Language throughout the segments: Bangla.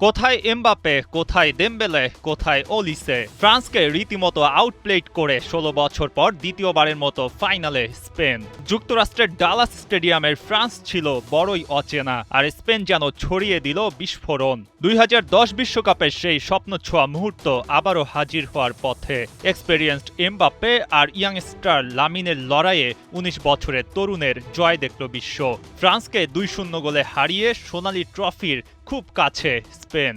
কোথায় এমবাপ্পে, কোথায় দেমবেলে, কোথায় ওলিসে? ফ্রান্সকে রীতিমতো আউটপ্লেড করে ১৬ বছর পর দ্বিতীয়বারের মতো ফাইনালে স্পেন। যুক্তরাষ্ট্রের ডালাস স্টেডিয়ামের ফ্রান্স ছিল বড়ই অচেনা, আর স্পেন যেন ছড়িয়ে দিল বিস্ফোরণ। ২০১০ বিশ্বকাপের সেই স্বপ্ন ছোঁয়া মুহূর্ত আবারও হাজির হওয়ার পথে। এক্সপেরিয়েন্সড এমবাপ্পে আর ইয়াংস্টার লামিনের লড়াইয়ে ১৯ বছরের তরুণের জয় দেখল বিশ্ব। ফ্রান্সকে ২-০ গোলে হারিয়ে সোনালি ট্রফির খুব কাছে স্পেন।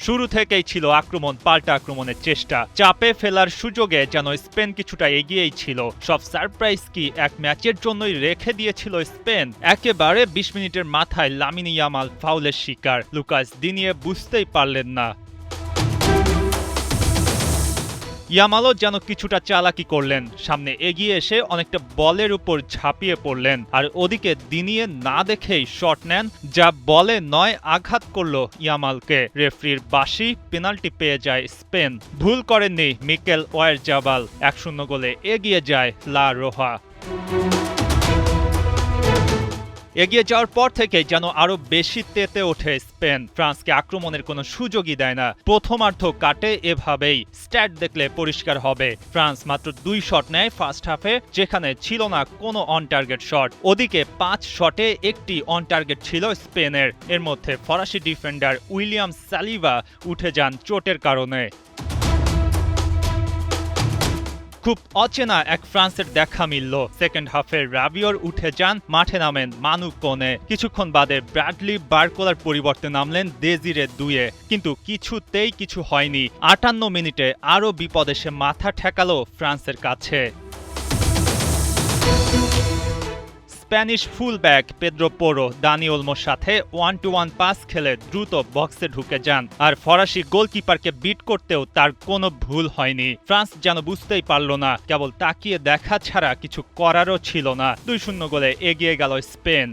শুরু থেকেই ছিল আক্রমণ পাল্টা আক্রমণের চেষ্টা। চাপে ফেলার সুযোগে যেন স্পেন কিছুটা এগিয়েই ছিল। সব সারপ্রাইজ কি এক ম্যাচের জন্যই রেখে দিয়েছিল স্পেন? একেবারে ২০ মিনিটের মাথায় লামিন ইয়ামাল ফাউলের শিকার। লুকাস দিনিয়ে বুঝতেই পারলেন না। ইয়ামালও যেন কিছুটা চালাকি করলেন, সামনে এগিয়ে এসে অনেকটা বলের উপর ঝাঁপিয়ে পড়লেন, আর ওদিকে দিনিয়ে না দেখেই শট নেন, যা বলে নয় আঘাত করলো ইয়ামালকে। রেফরির বাঁশি, পেনাল্টি পেয়ে যায় স্পেন। ভুল করেননি মিকেল ওয়ারজাবাল, ১-০ গোলে এগিয়ে যায় লা রোহা। এগিয়ে যাওয়ার পর থেকে যেন আরো বেশি তেতে ওঠে স্পেন। ফ্রান্সকে আক্রমণের কোনো সুযোগই দেয় না। প্রথমার্ধ কাটে এভাবেই। স্ট্যাট দেখলে পরিষ্কার হবে। ফ্রান্স মাত্র ২ শট নেয় ফার্স্ট হাফে, যেখানে ছিল না কোনো অন টার্গেট শট। ওদিকে ৫ শটে একটি অন টার্গেট ছিল স্পেনের। এর মধ্যে ফরাসি ডিফেন্ডার উইলিয়াম সালিভা উঠে যান চোটের কারণে। খুব অচেনা এক ফ্রান্সের দেখা মিলল। সেকেন্ড হাফে রাবিওর উঠে যান, মাঠে নামেন মানু কোনে। কিছুক্ষণ বাদে ব্র্যাডলি বারকোলার পরিবর্তে নামলেন দেজিরে দুয়ে, কিন্তু কিছুতেই কিছু হয়নি। ৫৮ মিনিটে আরও বিপদ এসে মাথা ঠেকালো ফ্রান্সের কাছে। স্প্যানিশ ফুলব্যাক পেদ্রো পোরো দানি ওলমোর সাথে 1-to-1 পাস খেলে দ্রুত বক্সে ঢুকে যান, আর ফরাসি গোলকিপারকে বিট করতেও তার কোনো ভুল হয়নি। ফ্রান্স যেন বুঝতেই পারল না, কেবল তাকিয়ে দেখা ছাড়া কিছু করারও ছিল না। ২-০ গোলে এগিয়ে গেল স্পেন।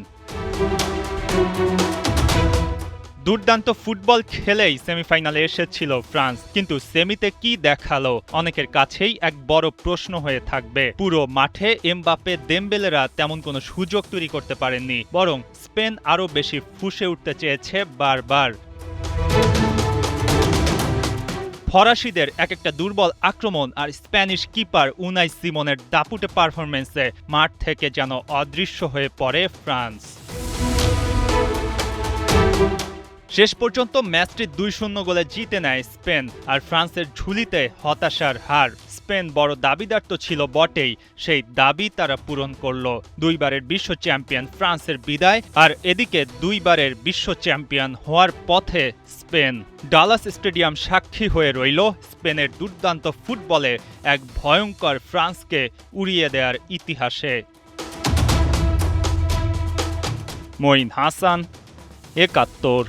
দুর্দান্ত ফুটবল খেলেই সেমিফাইনালে এসেছিল ফ্রান্স, কিন্তু সেমিতে কি দেখালো অনেকের কাছেই এক বড় প্রশ্ন হয়ে থাকবে। পুরো মাঠে এমবাপ্পে দেমবেলেরা তেমন কোনো সুযোগ তৈরি করতে পারেননি, বরং স্পেন আরও বেশি ফুঁসে উঠতে চেয়েছে বারবার। ফরাসিদের এক একটা দুর্বল আক্রমণ আর স্প্যানিশ কিপার উনাই সিমনের দাপুটে পারফরমেন্সে মাঠ থেকে যেন অদৃশ্য হয়ে পড়ে ফ্রান্স। শেষ পর্যন্ত ম্যাচটি ২-০ গোলে জিতে নেয় স্পেন, আর ফ্রান্সের ঝুলিতে হতাশার হার। স্পেন বড় দাবিদার তো ছিল বটেই, সেই দাবি তারা পূরণ করল। ২ বারের বিশ্ব চ্যাম্পিয়ন ফ্রান্সের বিদায়, আর এদিকে ২ বারের বিশ্ব চ্যাম্পিয়ন হওয়ার পথে স্পেন। ডালাস স্টেডিয়াম সাক্ষী হয়ে রইল স্পেনের দুর্দান্ত ফুটবলে এক ভয়ঙ্কর ফ্রান্সকে উড়িয়ে দেওয়ার ইতিহাসে। মঈন হাসান, ৭১।